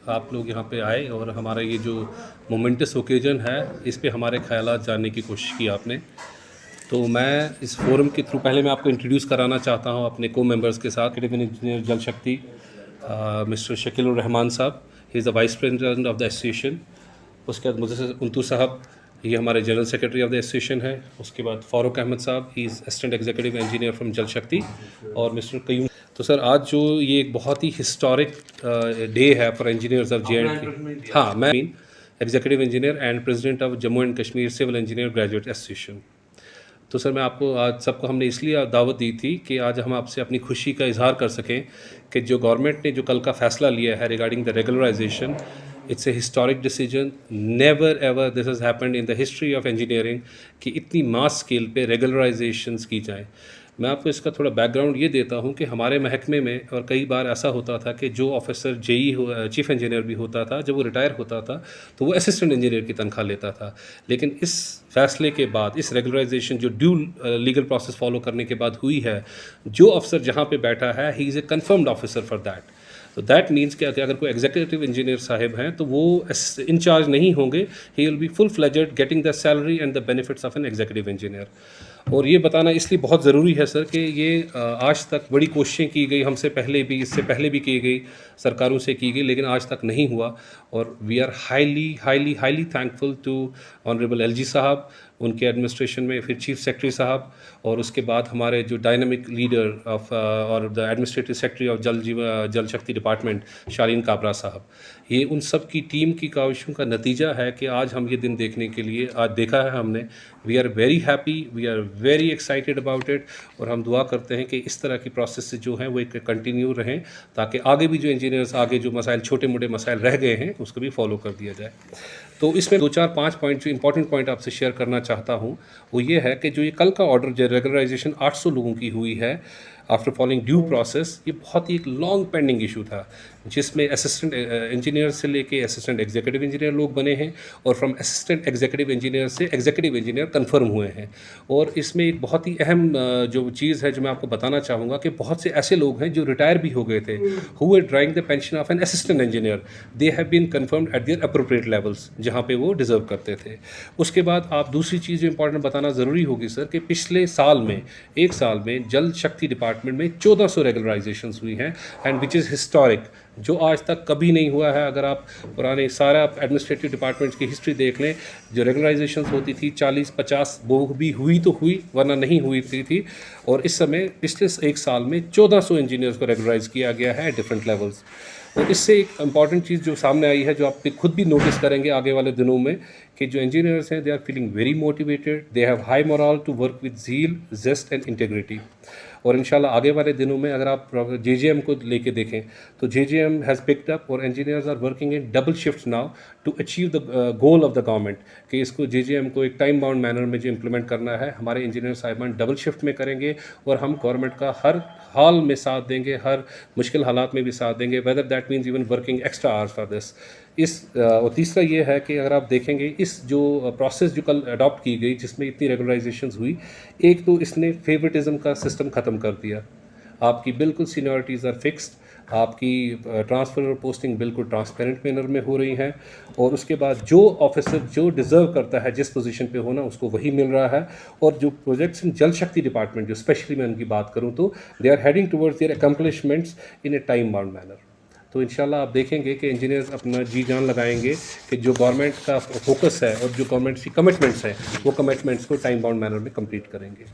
आप लोग यहाँ पे आए और हमारा ये जो मोमेंटस ओकेजन है इस पे हमारे ख़यालात जानने की कोशिश की आपने। तो मैं इस फोरम के थ्रू पहले मैं आपको इंट्रोड्यूस कराना चाहता हूँ अपने को मेंबर्स के साथ। एक्टिव इंजीनियर जल शक्ति मिस्टर शकील रहमान साहब, he is the vice president of the association. उसके बाद मुझे उन्तु साहब, ये हमारे general secretary of the association है। उसके बाद फ़ारूक अहमद साहब, he is assistant executive engineer from जल शक्ति। और मिस्टर कयूम। तो सर आज जो ये एक बहुत ही हिस्टोरिक डे है फॉर इंजीनियर्स ऑफ JNK। हाँ, मैं executive engineer and president of Jammu and Kashmir civil engineer graduate association. तो सर मैं आपको आज सबको हमने इसलिए दावत दी थी कि आज हम आपसे अपनी खुशी का इजहार कर सकें कि जो गवर्नमेंट ने जो कल का फैसला लिया है regarding the regularisation, it's a historic decision. Never ever this has happened in the history of engineering कि इतनी मास स्केल पे रेगुलराइजेशंस की जाएँ। मैं आपको इसका थोड़ा बैकग्राउंड ये देता हूँ कि हमारे महकमे में और कई बार ऐसा होता था कि जो ऑफिसर JE चीफ इंजीनियर भी होता था, जब वो रिटायर होता था तो वो असिस्टेंट इंजीनियर की तनख्वाह लेता था। लेकिन इस फैसले के बाद, इस रेगुलराइजेशन जो ड्यू लीगल प्रोसेस फॉलो करने के बाद हुई है, जो अफसर जहाँ पे बैठा है he is a confirmed officer for that. तो दैट मीन्स कि अगर कोई एग्जीक्यूटिव इंजीनियर साहिब हैं तो वो इंचार्ज नहीं होंगे, he will be full fledged getting the salary and the benefits of an executive engineer. और ये बताना इसलिए बहुत ज़रूरी है सर कि ये आज तक बड़ी कोशिशें की गई, हमसे पहले भी, इससे पहले भी की गई, सरकारों से की गई, लेकिन आज तक नहीं हुआ। और we are highly highly highly thankful to honourable LG साहब, उनके एडमिनिस्ट्रेशन में, फिर चीफ सेक्रेटरी साहब, और उसके बाद हमारे जो डायनामिक लीडर ऑफ और द एडमिनिस्ट्रेटिव सेक्रेटरी ऑफ जल शक्ति डिपार्टमेंट शालीन काबरा साहब। ये उन सब की टीम की काविशों का नतीजा है कि आज हम ये दिन देखने के लिए आज देखा है हमने। We are very happy, we are very excited about it. और हम दुआ करते हैं कि इस तरह की प्रोसेस से जो है वो एक कंटिन्यू रहें, ताकि आगे भी जो इंजीनियर्स आगे जो मसाइल, छोटे मोटे मसाइल रह गए हैं, उसको भी फॉलो कर दिया जाए। तो इसमें 2 4 5 पॉइंट जो इंपॉर्टेंट पॉइंट आपसे शेयर करना चाहता हूँ वो ये है कि जो ये कल का ऑर्डर, जो रेगुलराइजेशन 800 लोगों की हुई है आफ्टर फॉलोइंग ड्यू प्रोसेस, ये बहुत ही एक लॉन्ग पेंडिंग इशू था, जिसमें असिस्टेंट इंजीनियर से लेके असिस्टेंट एग्जीक्यूटिव इंजीनियर लोग बने हैं, और फ्रॉम असिस्टेंट एग्जीक्यूटिव इंजीनियर से एग्जीक्यूटिव इंजीनियर कन्फर्म हुए हैं। और इसमें एक बहुत ही अहम जो चीज़ है जो मैं आपको बताना चाहूँगा कि बहुत से ऐसे लोग हैं जो रिटायर भी हो गए थे, who were drawing the pension of an assistant engineer, they have been confirmed at their appropriate levels, जहाँ पे वो डिजर्व करते थे। उसके बाद आप दूसरी चीज़ जो इंपॉर्टेंट बताना ज़रूरी होगी सर कि पिछले साल में, एक साल में जल शक्ति डिपार्टमेंट में 1400 रेगुलराइजेशंस हुई हैं, एंड विच इज़ हिस्टोरिक, जो आज तक कभी नहीं हुआ है। अगर आप पुराने सारा एडमिनिस्ट्रेटिव डिपार्टमेंट्स की हिस्ट्री देख लें, जो रेगुलराइजेशंस होती थी 40 50, वो भी हुई तो हुई, वरना नहीं हुई थी। और इस समय पिछले एक साल में 1400 इंजीनियर्स को रेगुलराइज किया गया है डिफरेंट लेवल्स। और इससे एक इम्पॉर्टेंट चीज़ जो सामने आई है, जो आप खुद भी नोटिस करेंगे आगे वाले दिनों में, कि जो इंजीनियर्स हैं they are feeling very motivated, they have high morale to work with zeal, zest and integrity. और इंशाल्लाह आगे वाले दिनों में अगर आप JJM को लेके देखें तो JJM हैज़ पिक्ड अप, और engineers are working in double shift now to achieve the goal of the government, कि इसको JJM को एक टाइम बाउंड मैनर में जो इम्प्लीमेंट करना है, हमारे इंजीनियर साहिबान डबल शिफ्ट में करेंगे, और हम गवर्नमेंट का हर हाल में साथ देंगे, हर मुश्किल हालात में भी साथ देंगे, whether that means even working extra hours for this. और तीसरा ये है कि अगर आप देखेंगे इस जो प्रोसेस जो कल अडॉप्ट की गई, जिसमें इतनी रेगुलराइजेशंस हुई, एक तो इसने फेवरेटिज्म का सिस्टम ख़त्म कर दिया। आपकी बिल्कुल सीनियरिटीज़ आर फिक्स्ड, आपकी ट्रांसफ़र और पोस्टिंग बिल्कुल ट्रांसपेरेंट मैनर में हो रही हैं, और उसके बाद जो ऑफिसर जो डिज़र्व करता है जिस पोजीशन पे होना, उसको वही मिल रहा है। और जो प्रोजेक्ट्स इन जल शक्ति डिपार्टमेंट, जो स्पेशली मैं उनकी बात करूँ, तो they are heading towards their accomplishments in a time bound manner. तो इंशाल्लाह आप देखेंगे कि इंजीनियर्स अपना जी जान लगाएंगे कि जो गवर्नमेंट का फोकस है और जो गवर्नमेंट की कमिटमेंट्स हैं, वो कमिटमेंट्स को टाइम बाउंड मैनर में कंप्लीट करेंगे।